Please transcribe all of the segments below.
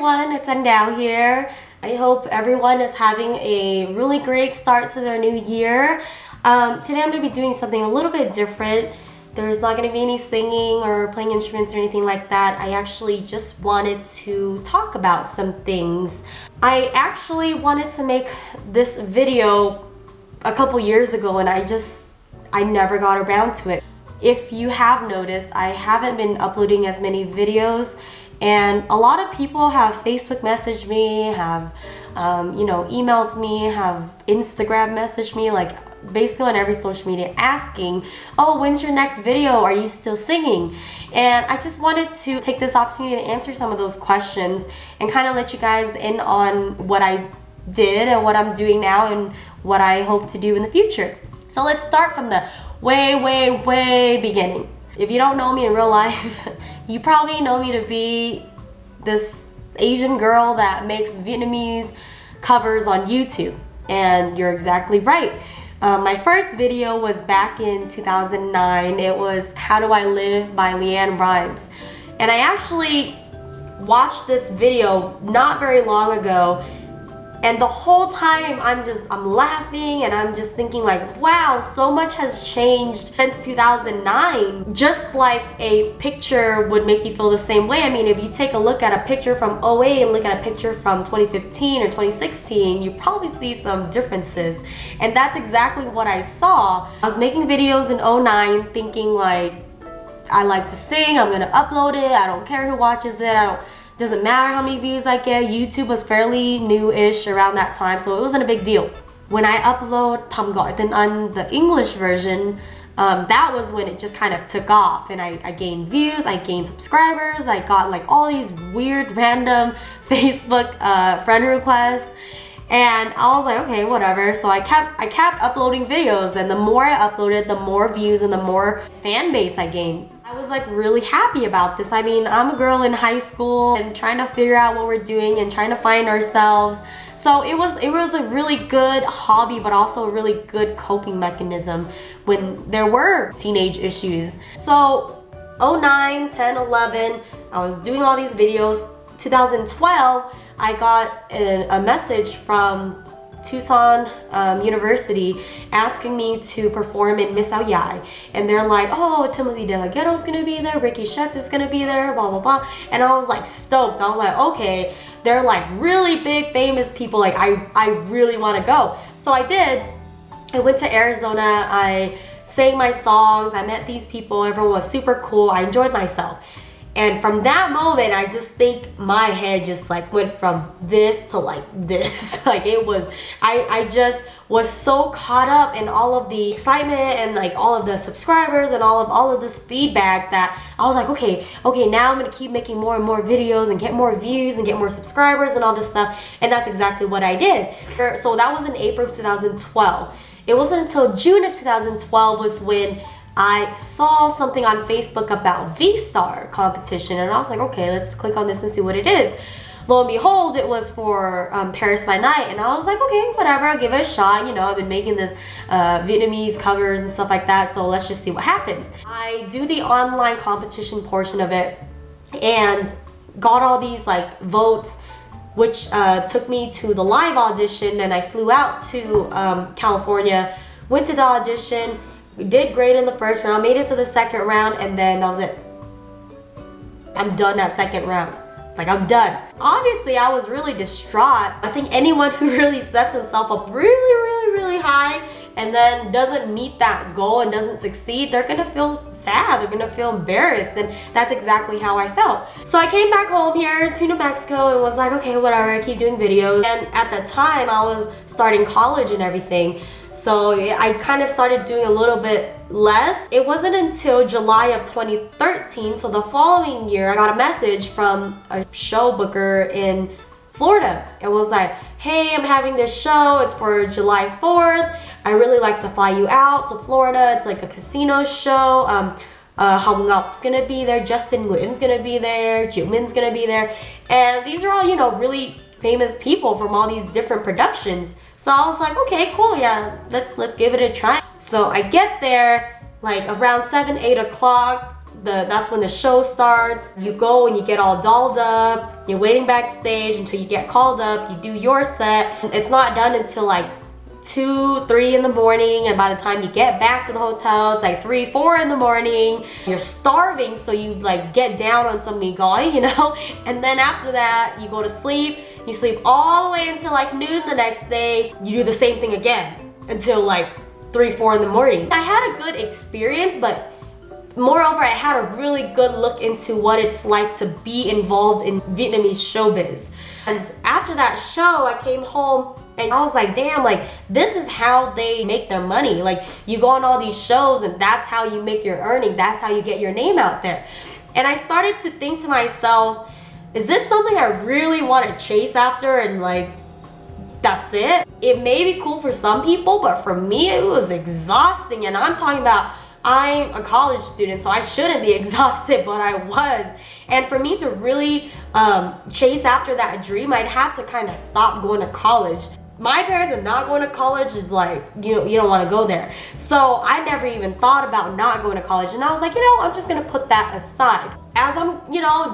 everyone, it's Andao here. I hope everyone is having a really great start to their new year. Today I'm going to be doing something a little bit different. There's not going to be any singing or playing instruments or anything like that. I actually just wanted to talk about some things. I actually wanted to make this video a couple years ago and I never got around to it. If you have noticed, I haven't been uploading as many videos, and a lot of people have Facebook messaged me, have emailed me, have Instagram messaged me, like basically on every social media asking, oh, when's your next video? Are you still singing? And I just wanted to take this opportunity to answer some of those questions and kind of let you guys in on what I did and what I'm doing now and what I hope to do in the future. So let's start from the way beginning. If you don't know me in real life, you probably know me to be this Asian girl that makes Vietnamese covers on YouTube. And you're exactly right. My first video was back in 2009. It was How Do I Live by LeAnn Rimes. And I actually watched this video not very long ago, and the whole time I'm laughing and I'm just thinking like, wow, so much has changed since 2009. Just like a picture would make you feel the same way. I mean, if you take a look at a picture from 08 and look at a picture from 2015 or 2016, you probably see some differences. And that's exactly what I saw. I was making videos in 09 thinking like, I like to sing, I'm gonna upload it, I don't care who watches it, doesn't matter how many views I get. YouTube was fairly new-ish around that time, so it wasn't a big deal. When I upload Thầm Gọi Tên Anh, the English version, that was when it just kind of took off, and I gained views, I gained subscribers, I got like all these weird random Facebook friend requests, and I was like, okay, whatever. So I kept uploading videos, and the more I uploaded, the more views and the more fan base I gained. I was like really happy about this. I mean, I'm a girl in high school and trying to figure out what we're doing and trying to find ourselves. So it was a really good hobby, but also a really good coping mechanism when there were teenage issues. So 09, 10, 11, I was doing all these videos. 2012, I got a message from Tucson University asking me to perform in Miss Ao Dai, and they're like, oh, Timothy De La Ghetto's gonna be there, Ricky Schutz is gonna be there, blah blah blah. And I was like stoked. I was like, okay, they're like really big famous people, like I really want to go. So I did. I went to Arizona, I sang my songs, I met these people, everyone was super cool, I enjoyed myself. And from that moment, I just think my head just like went from this to like this. Like it was, I just was so caught up in all of the excitement and like all of the subscribers and all of this feedback that I was like, okay, now I'm gonna keep making more and more videos and get more views and get more subscribers and all this stuff. And that's exactly what I did. So that was in April of 2012. It wasn't until June of 2012 was when I saw something on Facebook about V-Star competition, and I was like, okay, let's click on this and see what it is. Lo and behold, it was for Paris by Night, and I was like, okay, whatever, I'll give it a shot. You know, I've been making this Vietnamese covers and stuff like that, so let's just see what happens. I do the online competition portion of it and got all these like votes, which took me to the live audition, and I flew out to California, went to the audition, did great in the first round, made it to the second round, and then that was it. I'm done that second round. Like, I'm done. Obviously, I was really distraught. I think anyone who really sets himself up really high and then doesn't meet that goal and doesn't succeed, they're gonna feel sad, they're gonna feel embarrassed, and that's exactly how I felt. So I came back home here to New Mexico and was like, okay, whatever, I keep doing videos. And at the time, I was starting college and everything, so I kind of started doing a little bit less. It wasn't until July of 2013, so the following year, I got a message from a show booker in Florida. It was like, hey, I'm having this show, it's for July 4th. I really like to fly you out to Florida. It's like a casino show. Hồng Ngọc gonna be there, Justin Nguyen's gonna be there, Jiu Min's gonna be there. And these are all, you know, really famous people from all these different productions. So I was like, okay, cool, yeah, let's give it a try. So I get there like around 7, 8 o'clock. that's when the show starts. You go and you get all dolled up. You're waiting backstage until you get called up. You do your set. It's not done until like 2, 3 in the morning, and by the time you get back to the hotel, it's like 3, 4 in the morning. You're starving, so you like get down on some migoy, you know? And then after that, you go to sleep. You sleep all the way until like noon the next day. You do the same thing again until like 3, 4 in the morning. I had a good experience, but moreover, I had a really good look into what it's like to be involved in Vietnamese showbiz. And after that show, I came home and I was like, damn, like this is how they make their money. Like you go on all these shows and that's how you make your earning. That's how you get your name out there. And I started to think to myself, is this something I really want to chase after and like, that's it? It may be cool for some people, but for me, it was exhausting. And I'm talking about, I'm a college student, so I shouldn't be exhausted, but I was. And for me to really chase after that dream, I'd have to kind of stop going to college. My parents are not going to college is like, you don't want to go there. So I never even thought about not going to college. And I was like, I'm just going to put that aside. As I'm,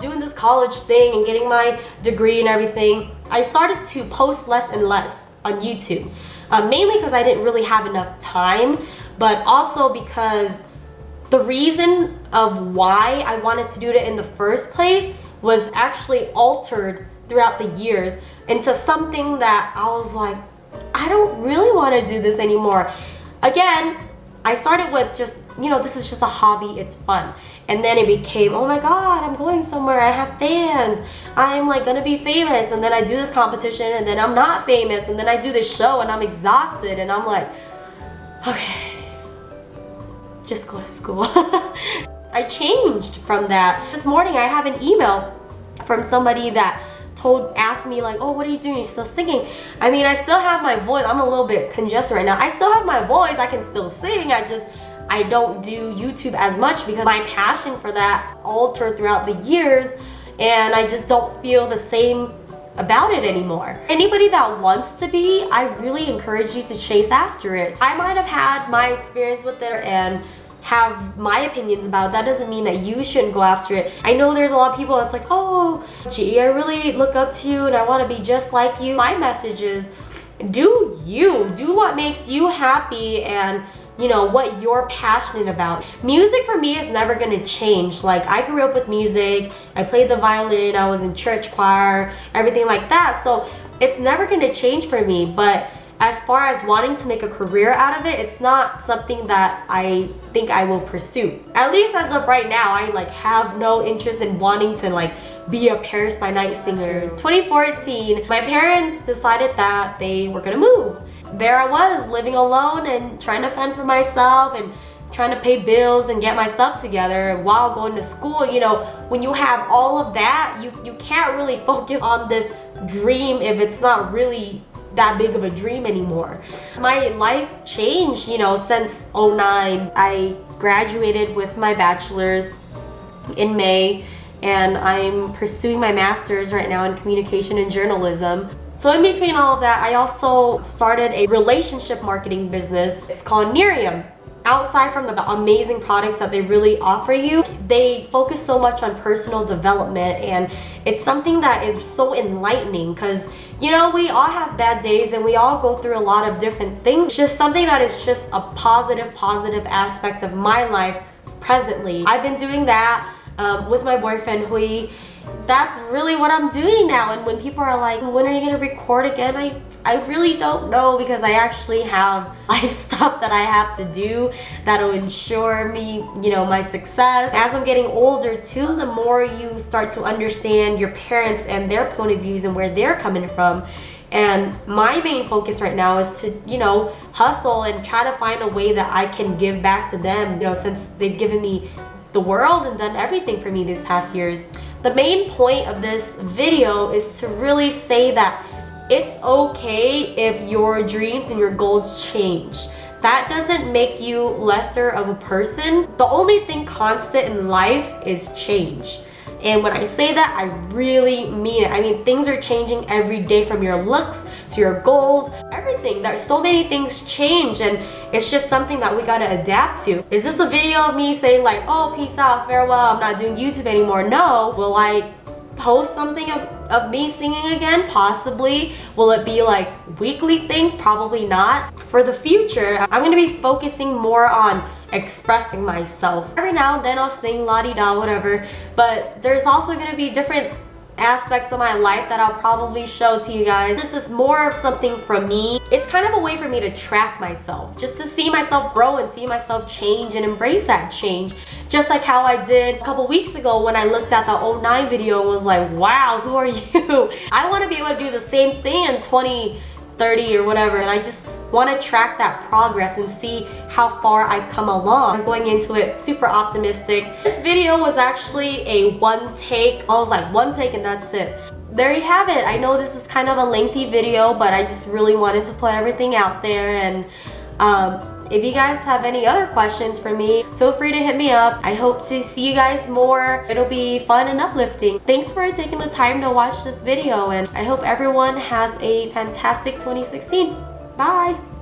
doing this college thing and getting my degree and everything, I started to post less and less on YouTube. Mainly because I didn't really have enough time, but also because the reason of why I wanted to do it in the first place was actually altered throughout the years into something that I was like, I don't really want to do this anymore. Again, I started with just, this is just a hobby, it's fun. And then it became, oh my God, I'm going somewhere, I have fans, I'm like gonna be famous. And then I do this competition and then I'm not famous. And then I do this show and I'm exhausted and I'm like, okay, just go to school. I changed from that. This morning I have an email from somebody that asked me like, oh, what are you doing? You're still singing? I mean, I still have my voice. I'm a little bit congested right now. I still have my voice. I can still sing. I don't do YouTube as much because my passion for that altered throughout the years and I just don't feel the same about it anymore. Anybody that wants to be, I really encourage you to chase after it. I might have had my experience with it and have my opinions about it. That doesn't mean that you shouldn't go after it. I know there's a lot of people that's like, oh, gee, I really look up to you and I want to be just like you. My message is, do you. Do what makes you happy and what you're passionate about. Music for me is never gonna change. Like I grew up with music, I played the violin, I was in church choir, everything like that. So it's never gonna change for me. But as far as wanting to make a career out of it, it's not something that I think I will pursue. At least as of right now, I have no interest in wanting to be a Paris by Night singer. 2014, my parents decided that they were gonna move. There I was living alone and trying to fend for myself and trying to pay bills and get my stuff together while going to school. When you have all of that, you can't really focus on this dream if it's not really that big of a dream anymore. My life changed, since 2009. I graduated with my bachelor's in May and I'm pursuing my master's right now in communication and journalism. So in between all of that, I also started a relationship marketing business. It's called Nerium. Outside from the amazing products that they really offer you, they focus so much on personal development, and it's something that is so enlightening because we all have bad days and we all go through a lot of different things. It's just something that is just a positive aspect of my life presently. I've been doing that with my boyfriend Hui. That's really what I'm doing now. And when people are like, when are you gonna record again? I really don't know because I actually have life stuff that I have to do that'll ensure me, my success. As I'm getting older too, the more you start to understand your parents and their point of views and where they're coming from. And my main focus right now is to, hustle and try to find a way that I can give back to them, since they've given me the world and done everything for me these past years. The main point of this video is to really say that it's okay if your dreams and your goals change. That doesn't make you lesser of a person. The only thing constant in life is change. And when I say that, I really mean it. I mean, things are changing every day, from your looks to your goals, everything. There's so many things change, and it's just something that we gotta adapt to. Is this a video of me saying like, oh, peace out, farewell, I'm not doing YouTube anymore? No. Will I post something of me singing again? Possibly. Will it be like weekly thing? Probably not. For the future, I'm gonna be focusing more on expressing myself. Every now and then I'll sing la-di-da, whatever, but there's also gonna be different aspects of my life that I'll probably show to you guys. This is more of something from me. It's kind of a way for me to track myself, just to see myself grow and see myself change and embrace that change. Just like how I did a couple weeks ago when I looked at the 09 video and was like, wow, who are you? I want to be able to do the same thing in 2030 or whatever, and I just want to track that progress and see how far I've come along. I'm going into it super optimistic. This video was actually a one take. I was like, one take and that's it. There you have it. I know this is kind of a lengthy video, but I just really wanted to put everything out there. And if you guys have any other questions for me, feel free to hit me up. I hope to see you guys more. It'll be fun and uplifting. Thanks for taking the time to watch this video, and I hope everyone has a fantastic 2016. Bye!